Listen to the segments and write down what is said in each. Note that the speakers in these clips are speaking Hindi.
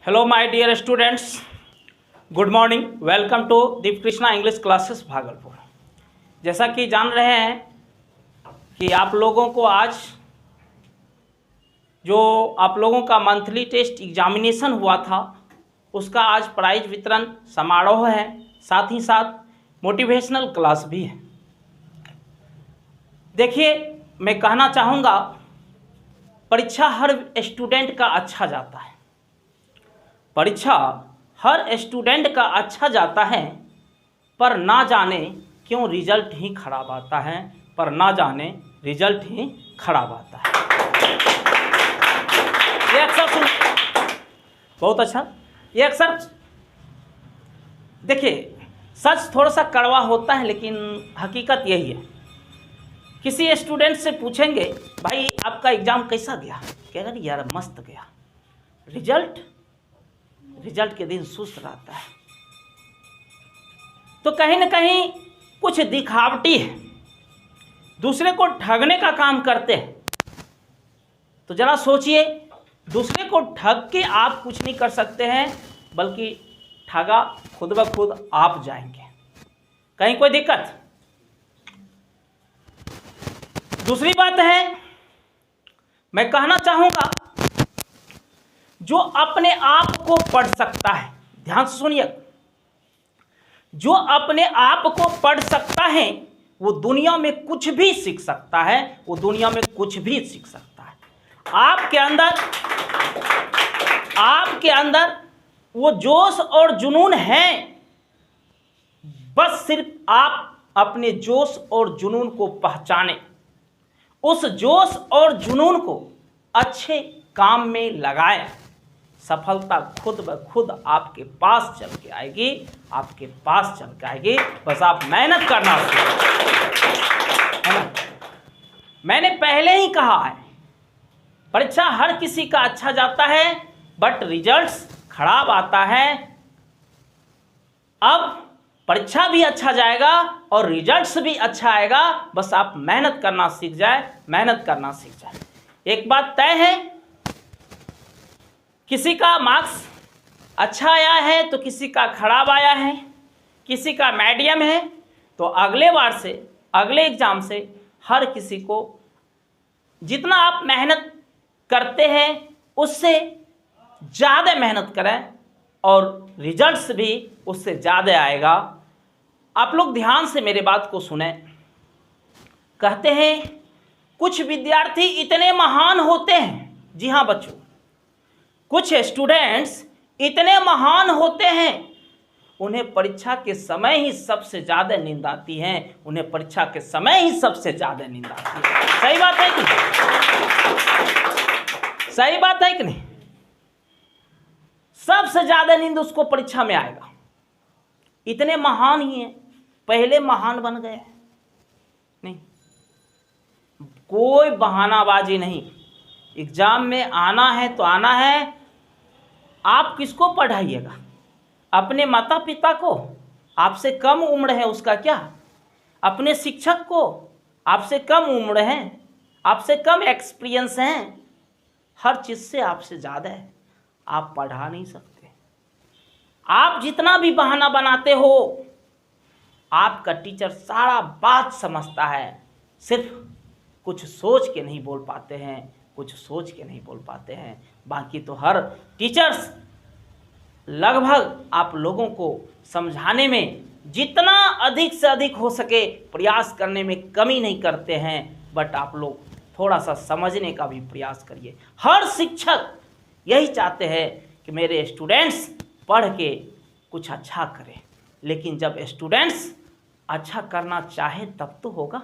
Hello my dear students, good morning. Welcome to Deep Krishna English classes Bhagalpur. जैसा कि जान रहे हैं कि आप लोगों को आज जो आप लोगों का मंथली टेस्ट एग्जामिनेशन हुआ था उसका आज प्राइज वितरण समारोह है, साथ ही साथ मोटिवेशनल क्लास भी है। देखिए, मैं कहना चाहूँगा परीक्षा हर स्टूडेंट का अच्छा जाता है, परीक्षा हर स्टूडेंट का अच्छा जाता है, पर ना जाने क्यों रिजल्ट ही खराब आता है, पर ना जाने रिजल्ट ही खराब आता है। ये अक्सर सुन, बहुत अच्छा, ये अक्सर देखिए, सच थोड़ा सा कड़वा होता है लेकिन हकीकत यही है। किसी स्टूडेंट से पूछेंगे भाई आपका एग्ज़ाम कैसा गया, कहेगा यार मस्त गया। रिजल्ट के दिन सुस्त रहता है, तो कहीं ना कहीं कुछ दिखावटी है, दूसरे को ठगने का काम करते हैं। तो जरा सोचिए, दूसरे को ठग के आप कुछ नहीं कर सकते हैं, बल्कि ठगा खुद ब खुद आप जाएंगे। कहीं कोई दिक्कत? दूसरी बात है, मैं कहना चाहूँगा जो अपने आप को पढ़ सकता है, ध्यान से सुनिए, जो अपने आप को पढ़ सकता है वो दुनिया में कुछ भी सीख सकता है, वो दुनिया में कुछ भी सीख सकता है। आपके अंदर वो जोश और जुनून है, बस सिर्फ आप अपने जोश और जुनून को पहचाने, उस जोश और जुनून को अच्छे काम में लगाएं। सफलता खुद ब खुद आपके पास चल के आएगी, आपके पास चल के आएगी, बस आप मेहनत करना है ना। मैंने पहले ही कहा है, परीक्षा हर किसी का अच्छा जाता है, बट रिजल्ट्स खराब आता है। अब परीक्षा भी अच्छा जाएगा और रिजल्ट्स भी अच्छा आएगा, बस आप मेहनत करना सीख जाए। एक बात तय है, किसी का मार्क्स अच्छा आया है तो किसी का खराब आया है, किसी का मीडियम है, तो अगले बार से, अगले एग्ज़ाम से हर किसी को जितना आप मेहनत करते हैं उससे ज़्यादा मेहनत करें और रिजल्ट्स भी उससे ज़्यादा आएगा। आप लोग ध्यान से मेरे बात को सुने। कहते हैं कुछ विद्यार्थी इतने महान होते हैं, जी हाँ बच्चों, कुछ स्टूडेंट्स इतने महान होते हैं, उन्हें परीक्षा के समय ही सबसे ज़्यादा नींद आती है, उन्हें परीक्षा के समय ही सबसे ज़्यादा नींद आती है। सही बात है कि नहीं? सही बात है कि नहीं? सबसे ज़्यादा नींद उसको परीक्षा में आएगा। इतने महान ही हैं, पहले महान बन गए नहीं, कोई बहानाबाजी नहीं। एग्जाम में आना है तो आना है। आप किसको पढ़ाइएगा? अपने माता पिता को? आपसे कम उम्र है उसका क्या? अपने शिक्षक को? आपसे कम उम्र है, आपसे कम एक्सपीरियंस है, हर चीज़ से आपसे ज़्यादा है, आप पढ़ा नहीं सकते। आप जितना भी बहाना बनाते हो, आपका टीचर सारा बात समझता है, सिर्फ कुछ सोच के नहीं बोल पाते हैं, बाकी तो हर टीचर्स लगभग आप लोगों को समझाने में जितना अधिक से अधिक हो सके प्रयास करने में कमी नहीं करते हैं, बट आप लोग थोड़ा सा समझने का भी प्रयास करिए। हर शिक्षक यही चाहते हैं कि मेरे स्टूडेंट्स पढ़ के कुछ अच्छा करें, लेकिन जब स्टूडेंट्स अच्छा करना चाहे तब तो होगा।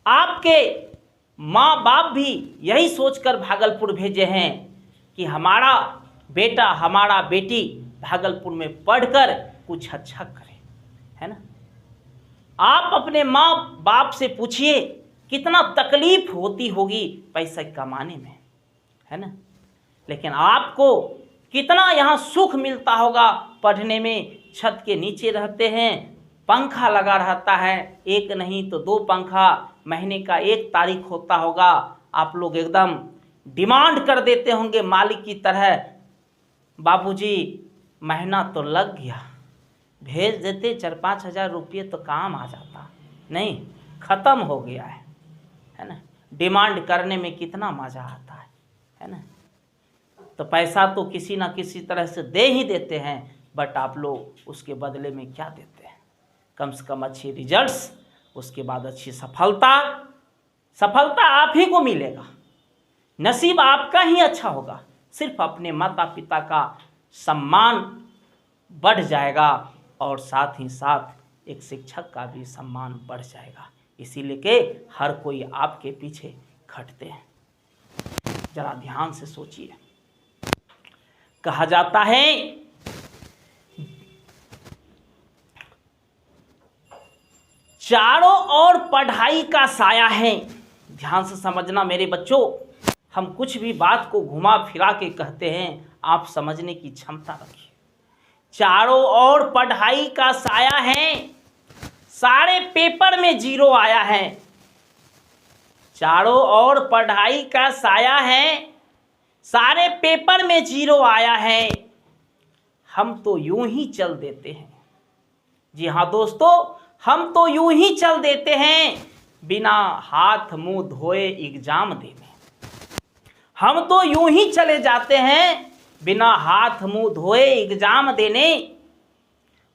आपके माँ बाप भी यही सोचकर भागलपुर भेजे हैं कि हमारा बेटा, हमारा बेटी भागलपुर में पढ़कर कुछ अच्छा करे, है ना। आप अपने माँ बाप से पूछिए कितना तकलीफ होती होगी पैसा कमाने में, है ना, लेकिन आपको कितना यहाँ सुख मिलता होगा पढ़ने में। छत के नीचे रहते हैं, पंखा लगा रहता है, एक नहीं तो 2 पंखा, महीने का 1 तारीख होता होगा, आप लोग एकदम डिमांड कर देते होंगे मालिक की तरह बाबूजी महीना तो लग गया, भेज देते 4-5 हज़ार रुपये तो काम आ जाता, नहीं ख़त्म हो गया है ना। डिमांड करने में कितना मज़ा आता है ना। तो पैसा तो किसी ना किसी तरह से दे ही देते हैं, बट आप लोग उसके बदले में क्या देते हैं? कम से कम अच्छी रिजल्ट्स, उसके बाद अच्छी सफलता आप ही को मिलेगा, नसीब आपका ही अच्छा होगा। सिर्फ अपने माता पिता का सम्मान बढ़ जाएगा और साथ ही साथ एक शिक्षक का भी सम्मान बढ़ जाएगा। इसीलिए के हर कोई आपके पीछे खटते हैं। जरा ध्यान से सोचिए। कहा जाता है चारों ओर पढ़ाई का साया है। ध्यान से समझना मेरे बच्चों, हम कुछ भी बात को घुमा फिरा के कहते हैं, आप समझने की क्षमता रखिए। चारों ओर पढ़ाई का साया है, सारे पेपर में 0 आया है। चारों ओर पढ़ाई का साया है, सारे पेपर में 0 आया है। हम तो यूं ही चल देते हैं। जी हाँ दोस्तों, हम तो यूं ही चल देते हैं बिना हाथ मुंह धोए एग्जाम देने। हम तो यूं ही चले जाते हैं बिना हाथ मुंह धोए एग्जाम देने,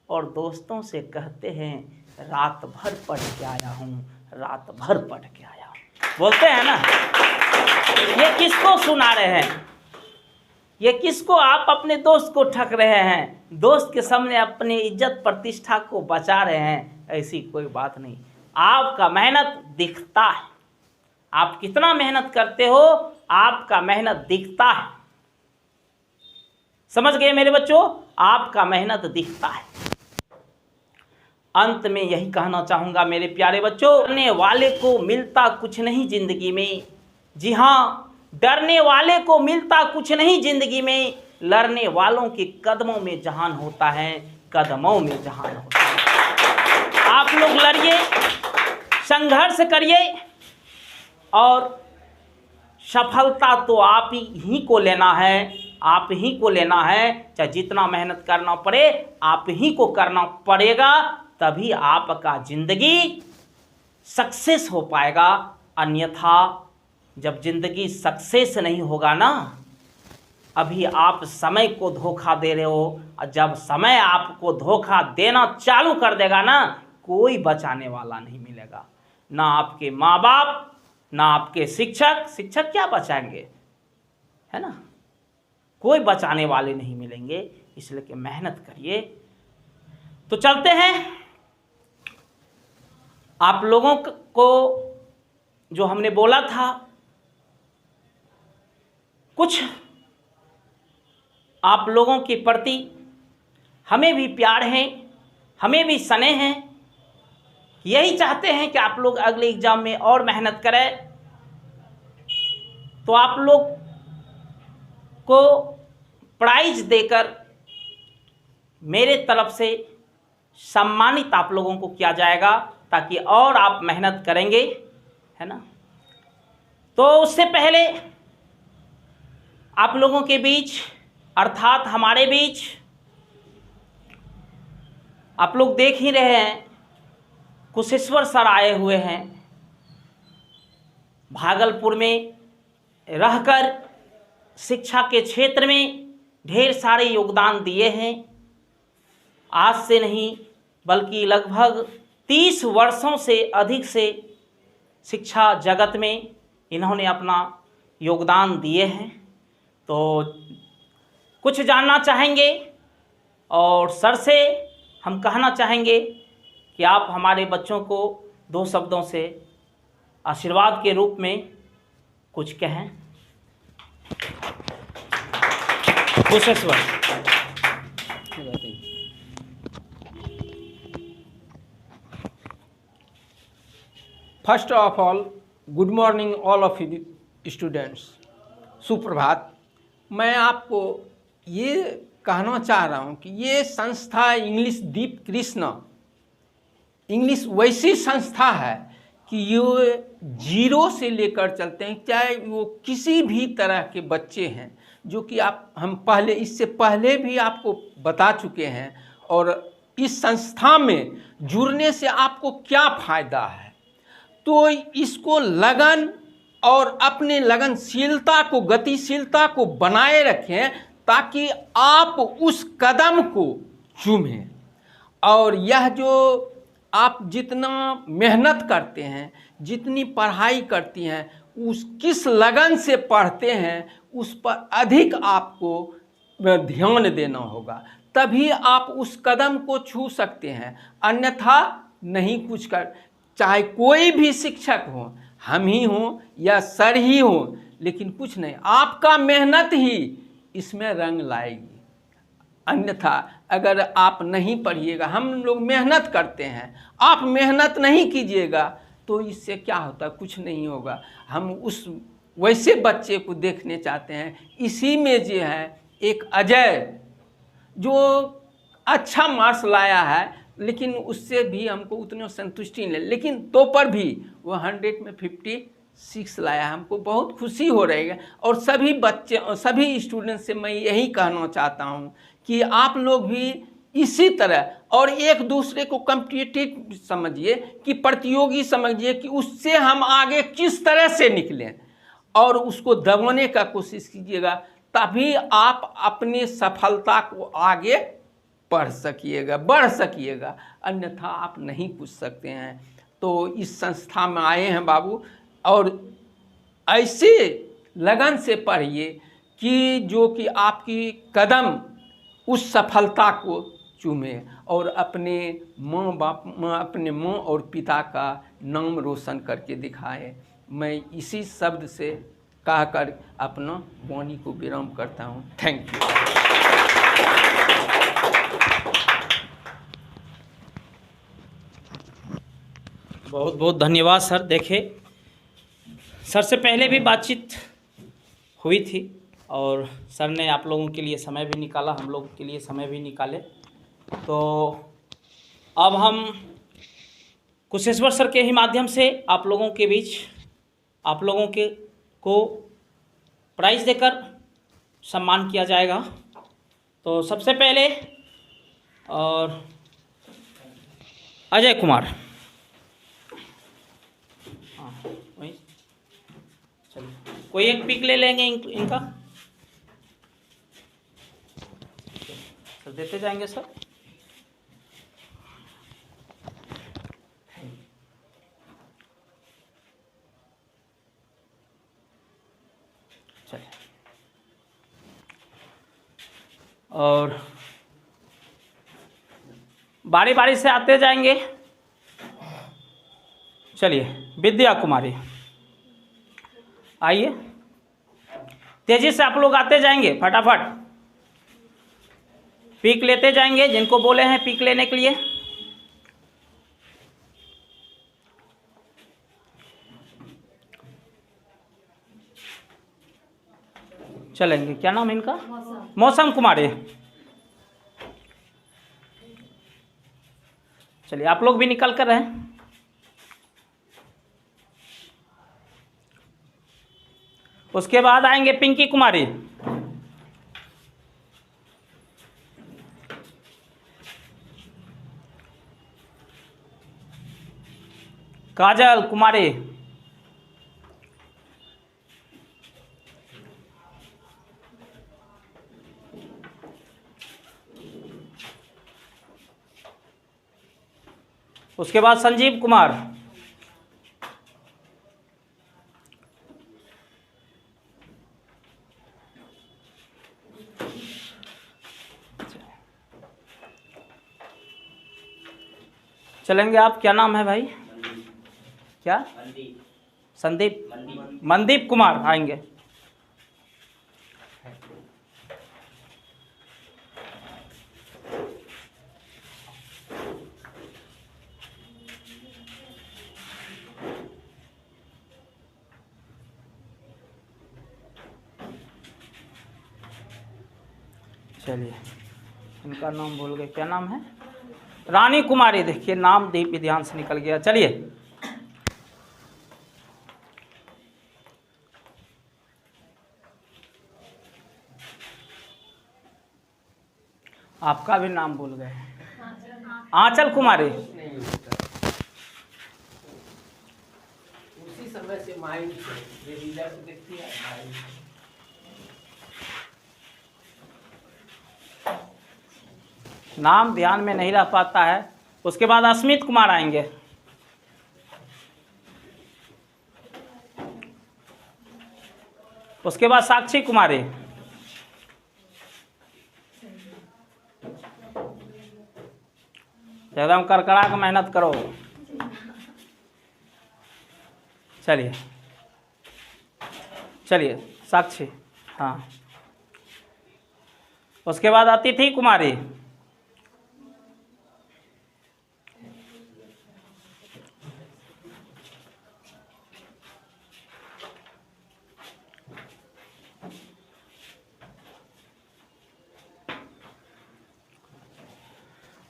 और दोस्तों से कहते हैं रात भर पढ़ के आया हूं, रात भर पढ़ के आया हूं। बोलते हैं ना, ये किसको सुना रहे हैं? ये किसको आप अपने दोस्त को ठग रहे हैं? दोस्त के सामने अपनी इज्जत प्रतिष्ठा को बचा रहे हैं? ऐसी कोई बात नहीं। आपका मेहनत दिखता है, आप कितना मेहनत करते हो आपका मेहनत दिखता है। समझ गए मेरे बच्चों? आपका मेहनत दिखता है। अंत में यही कहना चाहूंगा मेरे प्यारे बच्चों, डरने वाले को मिलता कुछ नहीं जिंदगी में। जी हाँ, डरने वाले को मिलता कुछ नहीं जिंदगी में, लड़ने वालों के कदमों में जहान होता है, कदमों में जहान होता है। आप लोग लड़िए, संघर्ष करिए, और सफलता तो आप ही को लेना है, आप ही को लेना है। चाहे जितना मेहनत करना पड़े आप ही को करना पड़ेगा, तभी आपका जिंदगी सक्सेस हो पाएगा। अन्यथा जब जिंदगी सक्सेस नहीं होगा ना, अभी आप समय को धोखा दे रहे हो, और जब समय आपको धोखा देना चालू कर देगा ना, कोई बचाने वाला नहीं मिलेगा। ना आपके माँ बाप, ना आपके शिक्षक क्या बचाएंगे, है ना। कोई बचाने वाले नहीं मिलेंगे। इसलिए कि मेहनत करिए। तो चलते हैं, आप लोगों को जो हमने बोला था, कुछ आप लोगों के प्रति हमें भी प्यार है, हमें भी स्नेह है। यही चाहते हैं कि आप लोग अगले एग्जाम में और मेहनत करें। तो आप लोग को प्राइज देकर मेरे तरफ से सम्मानित आप लोगों को किया जाएगा, ताकि और आप मेहनत करेंगे, है ना। तो उससे पहले आप लोगों के बीच, अर्थात हमारे बीच, आप लोग देख ही रहे हैं, कुशेश्वर सर आए हुए हैं। भागलपुर में रहकर शिक्षा के क्षेत्र में ढेर सारे योगदान दिए हैं। आज से नहीं बल्कि लगभग 30 वर्षों से अधिक से शिक्षा जगत में इन्होंने अपना योगदान दिए हैं। तो कुछ जानना चाहेंगे, और सर से हम कहना चाहेंगे कि आप हमारे बच्चों को 2 शब्दों से आशीर्वाद के रूप में कुछ कहें। Kusheshwar. First of all, good morning all of students. सुप्रभात। मैं आपको ये कहना चाह रहा हूँ कि ये संस्था इंग्लिश दीप कृष्ण इंग्लिश वैसी संस्था है कि ये जीरो से लेकर चलते हैं, चाहे वो किसी भी तरह के बच्चे हैं, जो कि हम पहले, इससे पहले भी आपको बता चुके हैं। और इस संस्था में जुड़ने से आपको क्या फ़ायदा है, तो इसको लगन और अपने लगनशीलता को, गतिशीलता को बनाए रखें, ताकि आप उस कदम को चूमें। और यह जो आप जितना मेहनत करते हैं, जितनी पढ़ाई करती हैं, उस किस लगन से पढ़ते हैं, उस पर अधिक आपको ध्यान देना होगा, तभी आप उस कदम को छू सकते हैं। अन्यथा नहीं कुछ कर, चाहे कोई भी शिक्षक हो, हम ही हों या सर ही हों, लेकिन कुछ नहीं, आपका मेहनत ही इसमें रंग लाएगी। अन्यथा अगर आप नहीं पढ़िएगा, हम लोग मेहनत करते हैं, आप मेहनत नहीं कीजिएगा, तो इससे क्या होता, कुछ नहीं होगा। हम उस वैसे बच्चे को देखने चाहते हैं। इसी में जो है एक अजय, जो अच्छा मार्क्स लाया है, लेकिन उससे भी हमको उतनी संतुष्टि नहीं, लेकिन तो पर भी वो 100 में 56 लाया, हमको बहुत खुशी हो रही है। और सभी बच्चे, सभी स्टूडेंट से मैं यही कहना चाहता हूँ कि आप लोग भी इसी तरह, और एक दूसरे को कॉम्पिटिटिव समझिए, कि प्रतियोगी समझिए, कि उससे हम आगे किस तरह से निकलें, और उसको दबाने का कोशिश कीजिएगा, तभी आप अपनी सफलता को आगे बढ़ सकिएगा। अन्यथा आप नहीं पूछ सकते हैं। तो इस संस्था में आए हैं बाबू, और ऐसे लगन से पढ़िए कि जो कि आपकी कदम उस सफलता को चूमे, और अपने अपने माँ और पिता का नाम रोशन करके दिखाए। मैं इसी शब्द से कहकर अपना वाणी को विराम करता हूँ। Thank you. बहुत बहुत धन्यवाद सर। देखिए, सर से पहले भी बातचीत हुई थी, और सर ने आप लोगों के लिए समय भी निकाला, हम लोगों के लिए समय भी निकाले। तो अब हम कुशेश्वर सर के ही माध्यम से आप लोगों के बीच, आप लोगों के को प्राइज़ देकर सम्मान किया जाएगा। तो सबसे पहले और अजय कुमार, हाँ वही, चलिए कोई एक पिक ले लेंगे इनका, सर देते जाएंगे सर। चलिए, और बारी बारी से आते जाएंगे। चलिए, विद्या कुमारी आइए, तेजी से आप लोग आते जाएंगे, फटाफट पिक लेते जाएंगे, जिनको बोले हैं पिक लेने के लिए। चलेंगे, क्या नाम है इनका? मौसम कुमारी। चलिए, आप लोग भी निकल कर रहे हैं। उसके बाद आएंगे पिंकी कुमारी, काजल कुमारी, उसके बाद संजीव कुमार, चलेंगे। आप क्या नाम है भाई? क्या? संदीप, मनदीप कुमार आएंगे। चलिए, इनका नाम भूल गए, क्या नाम है? रानी कुमारी। देखिए, नाम भी ध्यान से निकल गया। चलिए, आपका भी नाम भूल गए। आंचल कुमारी। नहीं होता। उसी समय से माइंड से ये रिजल्ट देखती है माइंड से। नाम ध्यान में नहीं रह पाता है। उसके बाद अस्मित कुमार आएंगे। उसके बाद साक्षी कुमारी। एकदम कड़कड़ा के मेहनत करो। चलिए चलिए साक्षी। हाँ, उसके बाद अतिथि कुमारी।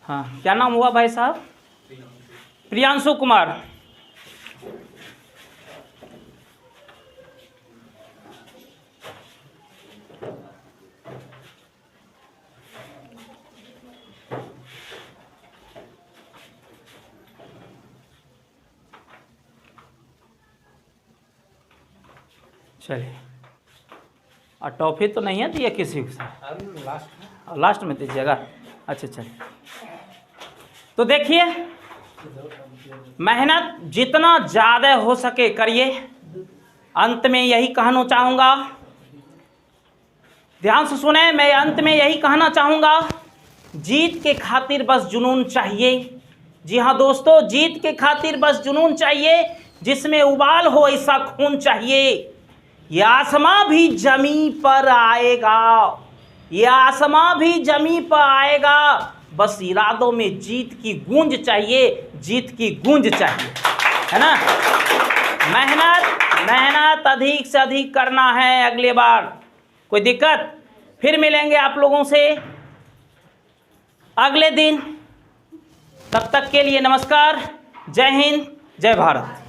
हाँ, क्या नाम हुआ भाई साहब? प्रियांशु कुमार। चलिए, और टॉफी तो नहीं है दिया किसी को? लास्ट में दीजिएगा। अच्छा चलिए, तो देखिए मेहनत जितना ज़्यादा हो सके करिए। अंत में यही कहना चाहूँगा, ध्यान से सुने, मैं अंत में यही कहना चाहूँगा, जीत के खातिर बस जुनून चाहिए। जी हाँ दोस्तों, जीत के खातिर बस जुनून चाहिए, जिसमें उबाल हो ऐसा खून चाहिए। ये आसमां भी जमी पर आएगा, ये आसमां भी जमी पर आएगा, बस इरादों में जीत की गूंज चाहिए, जीत की गूंज चाहिए, है ना। मेहनत अधिक से अधिक करना है। अगली बार कोई दिक्कत, फिर मिलेंगे आप लोगों से अगले दिन। तब तक के लिए नमस्कार, जय हिंद, जय भारत।